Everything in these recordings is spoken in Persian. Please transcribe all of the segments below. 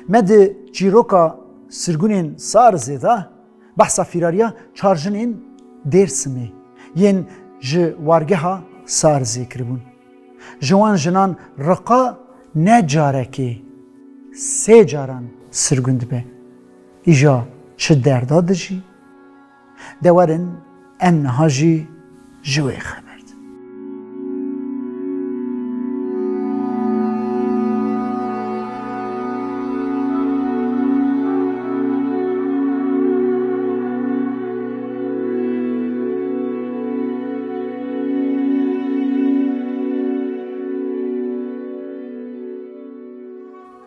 مد چیروکا سرگونین سارزه دا بحثا فیراریا چارجنین درسمی ین جوارگه ها سارزه کربون جوان جنان رقا نجارکی سه جاران سرگوند به ایجا چه درداد جی دوارن امنها جی جوی خبرد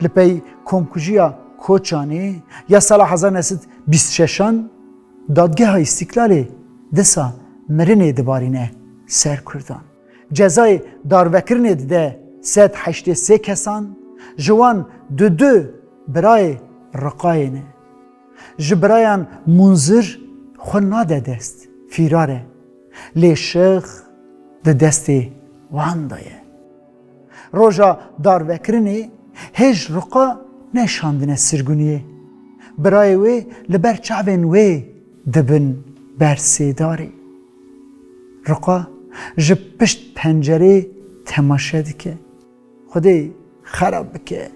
لپی کمکوژیا کوچانی یا سال 1926 دادگاه استقلال دسا مرنه دبارینه سر کردن جزای داروکرنه ده 183 کسان جوان دو برای رقاینه جبرایان منظر خون ناده دست فیراره لی شیخ ده دست وان دایه روژا داروکرنه هیچ رقا نشاندنه سرگونیه برای وی لبر چعبن وی دبن برسیداری رقا جب پشت پنجره تماشه دکه خودی خراب بکه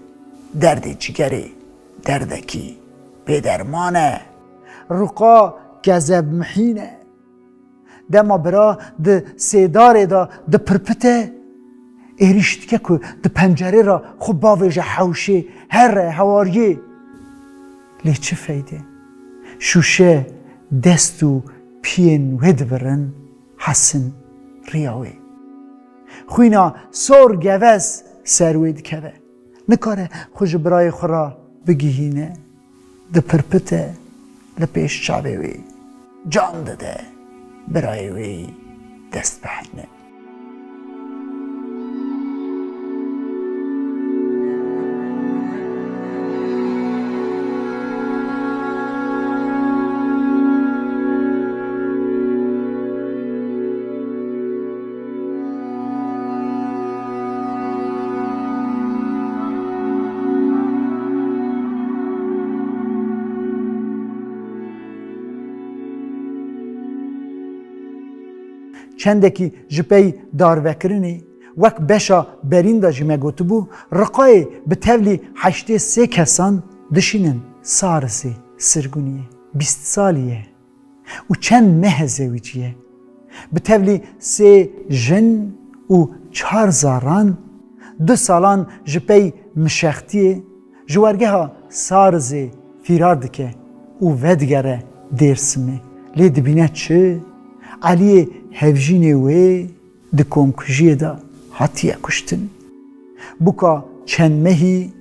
درد جگری دردکی بدرمانه رقا گذب محینه دما برا ده سیداره ده پرپته ایریشت که ده پنجره را خوب باویجه حوشه هر هواریه لی چه فایده؟ شوشه دستو پین ود برن حسن ریاوی خوینا سور گوز سروید که نکاره خوش برای خورا بگیهینه ده پرپته لپیش چابه وی جان داده برای وی دست بحینه چندکی جپی داروکرنی وک بشا بریندا جمع گوتو بو رقای به تولی 83 کسان دشینن سارسی سرگونیه 20 سالیه و چند مهزه ویچیه به تولی 3 جن و 4 زاران 2 سالان جپی مشختیه جوارگه ها سارزی فیرار دکه و ودگره درسمه لی دبینه چه؟ علی هفجینه وی ده کمکجیه دا حتیه کشتن بکا چند مهی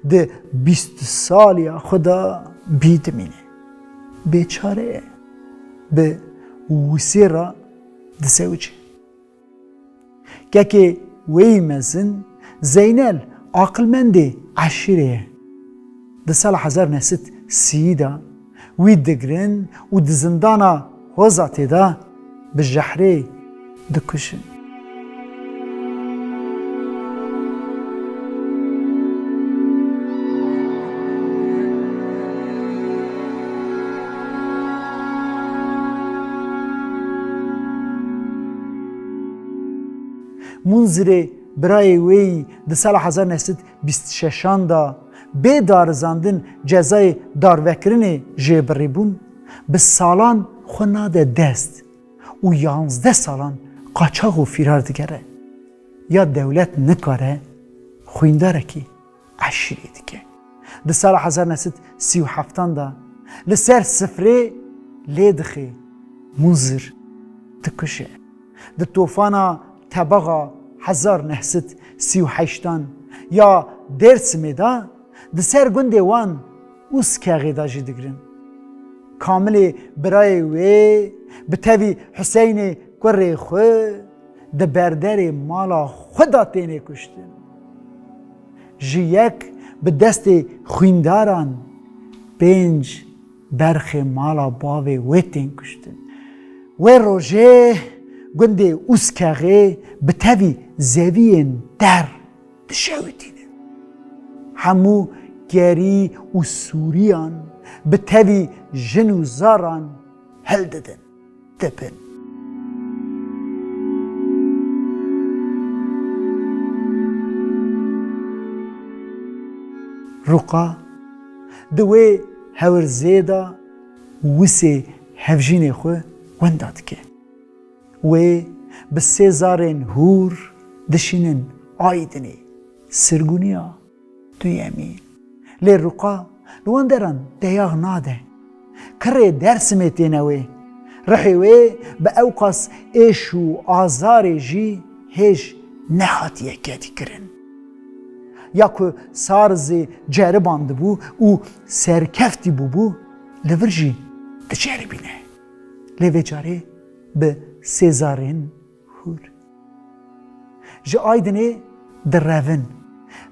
ده 20 سالی خدا بیدمینه بیچاره به وسی را ده سوچه که وی مزن زینل عقلمنده عشیره ده سال 1930 دا وی دگرن و ده زندانا وزاته دا بالجحري دكشن منذري برای وی ده سال 1926 دا به دارزاندن جزای داروکرنی جبری بون به سالان خوناده دست و 11 سالان قاچاق و فیرار دگره یا دولت نکاره خوینداره کی عشیره دیگه ده سال 1937 دا لسر سفره لیدخی منظر تکشه ده توفانا طبقا 1938 یا درس میده ده سر گنده وان اوس که غیدا جی دگرن کامل برای وی به تاوی حسین کره خو ده بردر مالا خدا تینه کشتن جی یک به دست خوینداران 5 برخ مالا باوی وی تین کشتن و روژه گنده اوسکاغه به تاوی زوین در دشاوی تینه همو گری و سوریان به تاوی جن و زاران هل ددن دبن. روقا دوی هور زیدا وسی هفجین خو ونداد که و به سزارن هور دشینن آیدنی سرگونیا دویمی لی روقا لوان درن دیاغ ناده کره درس میتینوی رحیوی به اوقاس ایشو آزار جی هیچ نهاتیه کدی کرن یا که سارز جرباند بو او سرکفتی بو لورجی دجربینه لیوی جاره به سزارن هور جا آیدنه در روین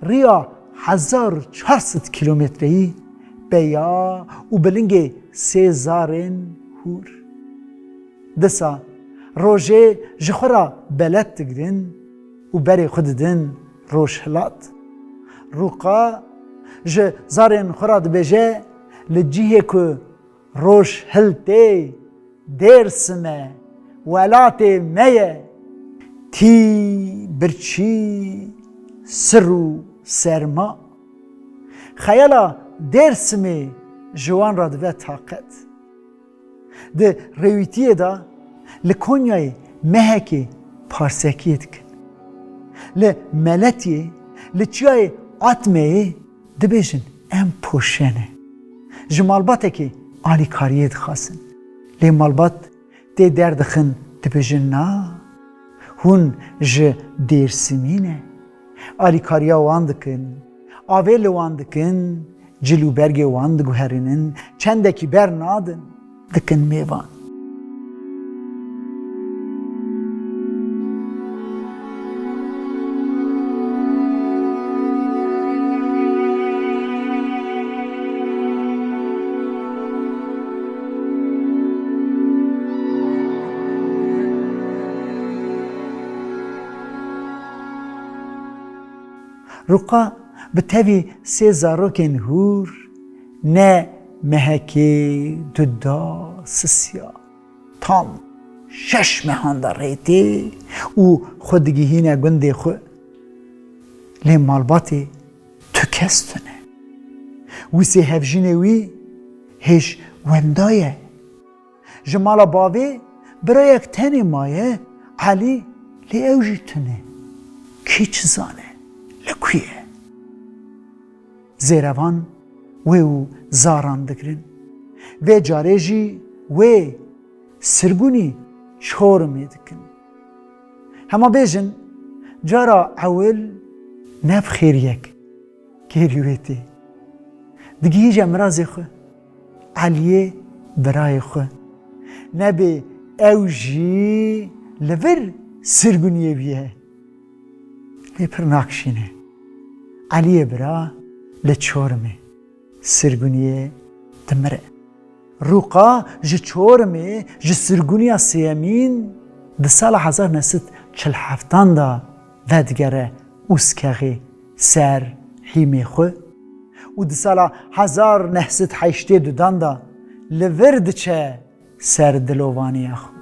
ریا 1400 کیلومتری بیا و بلنگ سزارن هور دسا روژه جخورا بلد تگدن و بری خوددن روش هلات روقا ج زارن خوراد بجه لجیه که روش هلته درسمه ولاته میه تی برچی سرو سرما خیالا درسمه جوان را دوه طاقت ده رویتیه دا لکنیای مهکی پارسکیت کن لملتیه لچیای آتمه دبیجن ام پوشنه جمالباته که آلی کاریه دخواستن لی مالبات دی دردخن دبیجن نا هون ج دیرسمینه آلی کاریا واندکن آویل واندکن جلو برگ واندگو هرینن چندکی بر نادن دکن میوان روقا به تاوی سزاروکن هور نه مهکی دودا سسیا تام 6 مهان در ریتی و خودگی هینه گنده خو لی مالباتی تو کستونه ویسی هفجینه وی هیچ وندایه جمالا باوی برای یک تنی مایه علی لی اوجی تونه کی چزانه لکویه زیروان و زاران دکرن و جاره جی و سرگونی چور میدکن هما بیجن جارا اول نب خیریک گریویتی دگی جمرازی خو علیه برای خو نبی اوجی لور سرگونیه بیه لیپر ناکشینه علیه برا لچورمه سرگونیه دمره روقا جه چورمه جه سرگونیه سیامین ده سال 1947 دا ودگره اوسکغی سر حیمه خو و ده سال 1982 دا لورد چه سر دلوانی خو